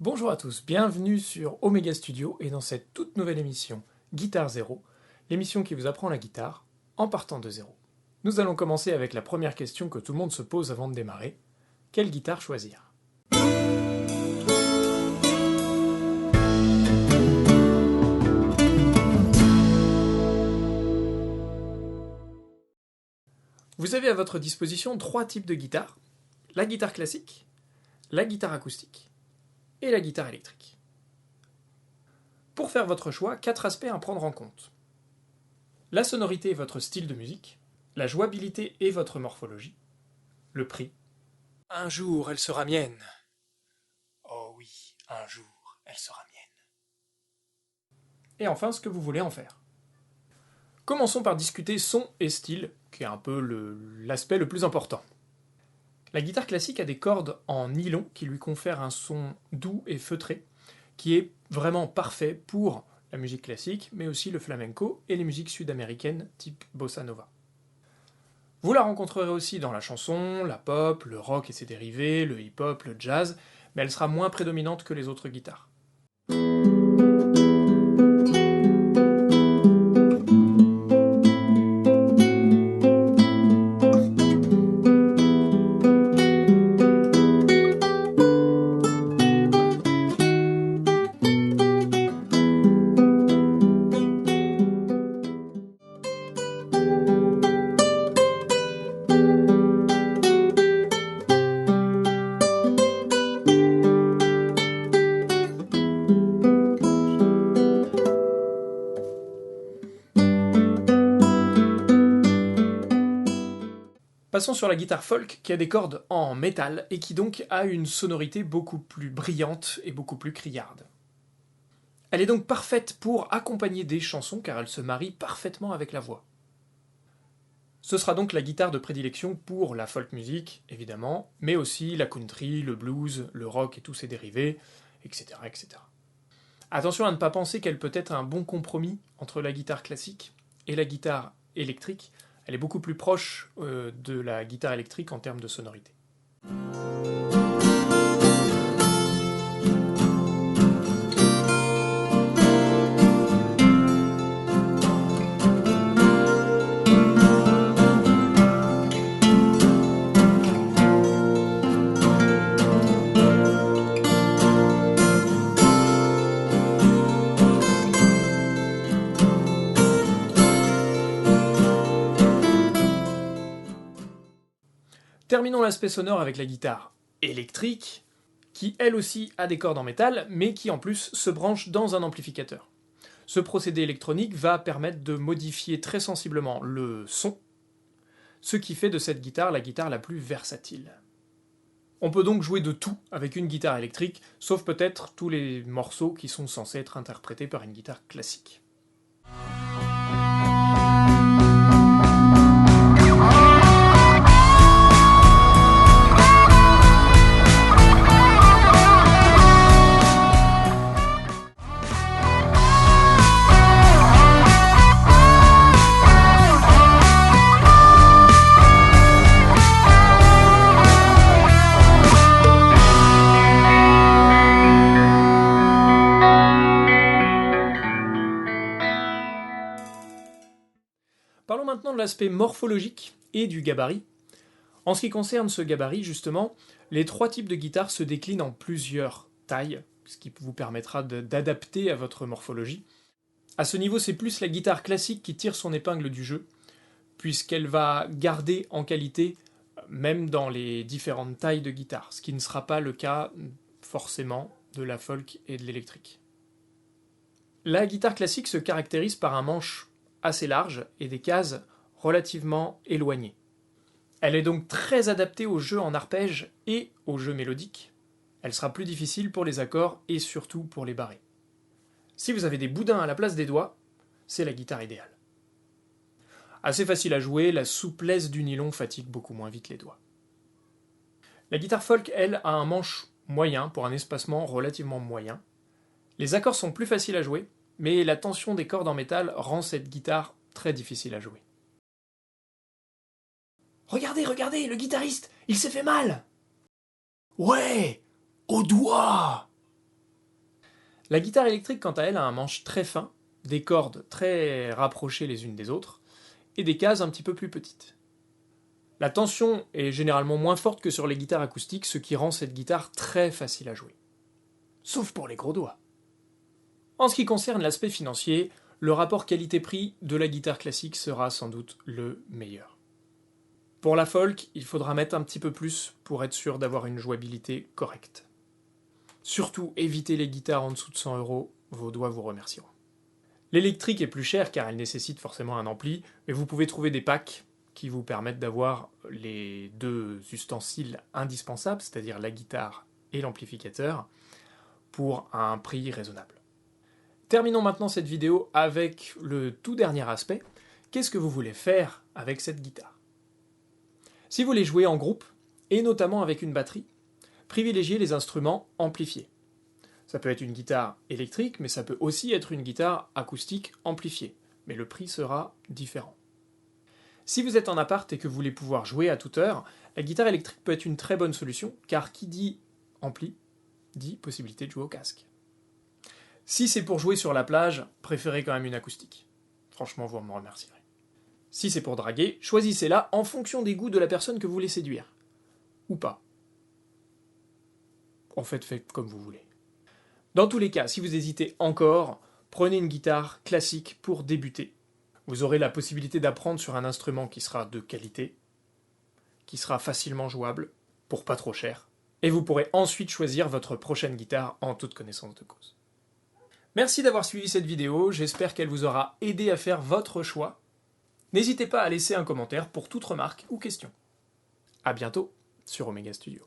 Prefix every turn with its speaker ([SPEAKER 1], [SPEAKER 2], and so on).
[SPEAKER 1] Bonjour à tous, bienvenue sur Omega Studio et dans cette toute nouvelle émission Guitare Zéro, l'émission qui vous apprend la guitare en partant de zéro. Nous allons commencer avec la première question que tout le monde se pose avant de démarrer. Quelle guitare choisir ? Vous avez à votre disposition trois types de guitares, la guitare classique, la guitare acoustique et la guitare électrique. Pour faire votre choix, 4 aspects à prendre en compte. La sonorité et votre style de musique, la jouabilité et votre morphologie, le prix. Un jour, elle sera mienne. Oh oui, un jour, elle sera mienne. Et enfin, ce que vous voulez en faire. Commençons par discuter son et style, qui est un peu l'aspect le plus important. La guitare classique a des cordes en nylon qui lui confèrent un son doux et feutré, qui est vraiment parfait pour la musique classique, mais aussi le flamenco et les musiques sud-américaines type bossa nova. Vous la rencontrerez aussi dans la chanson, la pop, le rock et ses dérivés, le hip-hop, le jazz, mais elle sera moins prédominante que les autres guitares. Passons sur la guitare folk qui a des cordes en métal et qui donc a une sonorité beaucoup plus brillante et beaucoup plus criarde. Elle est donc parfaite pour accompagner des chansons car elle se marie parfaitement avec la voix. Ce sera donc la guitare de prédilection pour la folk music, évidemment, mais aussi la country, le blues, le rock et tous ses dérivés, etc., etc. Attention à ne pas penser qu'elle peut être un bon compromis entre la guitare classique et la guitare électrique. Elle est beaucoup plus proche de la guitare électrique en termes de sonorité. Terminons l'aspect sonore avec la guitare électrique, qui elle aussi a des cordes en métal, mais qui en plus se branche dans un amplificateur. Ce procédé électronique va permettre de modifier très sensiblement le son, ce qui fait de cette guitare la guitare la plus versatile. On peut donc jouer de tout avec une guitare électrique, sauf peut-être tous les morceaux qui sont censés être interprétés par une guitare classique. Parlons maintenant de l'aspect morphologique et du gabarit. En ce qui concerne ce gabarit, justement, les trois types de guitares se déclinent en plusieurs tailles, ce qui vous permettra d'adapter à votre morphologie. À ce niveau, c'est plus la guitare classique qui tire son épingle du jeu, puisqu'elle va garder en qualité, même dans les différentes tailles de guitare, ce qui ne sera pas le cas, forcément, de la folk et de l'électrique. La guitare classique se caractérise par un manche assez large et des cases relativement éloignées. Elle est donc très adaptée aux jeux en arpège et aux jeux mélodiques. Elle sera plus difficile pour les accords et surtout pour les barrés. Si vous avez des boudins à la place des doigts, c'est la guitare idéale. Assez facile à jouer, la souplesse du nylon fatigue beaucoup moins vite les doigts. La guitare folk, elle, a un manche moyen pour un espacement relativement moyen. Les accords sont plus faciles à jouer, mais la tension des cordes en métal rend cette guitare très difficile à jouer. Regardez, regardez, le guitariste, il s'est fait mal! Ouais, au doigt! La guitare électrique, quant à elle, a un manche très fin, des cordes très rapprochées les unes des autres, et des cases un petit peu plus petites. La tension est généralement moins forte que sur les guitares acoustiques, ce qui rend cette guitare très facile à jouer. Sauf pour les gros doigts. En ce qui concerne l'aspect financier, le rapport qualité-prix de la guitare classique sera sans doute le meilleur. Pour la folk, il faudra mettre un petit peu plus pour être sûr d'avoir une jouabilité correcte. Surtout, évitez les guitares en dessous de 100 €, vos doigts vous remercieront. L'électrique est plus chère car elle nécessite forcément un ampli, mais vous pouvez trouver des packs qui vous permettent d'avoir les deux ustensiles indispensables, c'est-à-dire la guitare et l'amplificateur, pour un prix raisonnable. Terminons maintenant cette vidéo avec le tout dernier aspect. Qu'est-ce que vous voulez faire avec cette guitare? Si vous voulez jouer en groupe, et notamment avec une batterie, privilégiez les instruments amplifiés. Ça peut être une guitare électrique, mais ça peut aussi être une guitare acoustique amplifiée, mais le prix sera différent. Si vous êtes en appart et que vous voulez pouvoir jouer à toute heure, la guitare électrique peut être une très bonne solution, car qui dit ampli, dit possibilité de jouer au casque. Si c'est pour jouer sur la plage, préférez quand même une acoustique. Franchement, vous me remercierez. Si c'est pour draguer, choisissez-la en fonction des goûts de la personne que vous voulez séduire. Ou pas. En fait, faites comme vous voulez. Dans tous les cas, si vous hésitez encore, prenez une guitare classique pour débuter. Vous aurez la possibilité d'apprendre sur un instrument qui sera de qualité, qui sera facilement jouable, pour pas trop cher, et vous pourrez ensuite choisir votre prochaine guitare en toute connaissance de cause. Merci d'avoir suivi cette vidéo, j'espère qu'elle vous aura aidé à faire votre choix. N'hésitez pas à laisser un commentaire pour toute remarque ou question. A bientôt sur Omega Studio.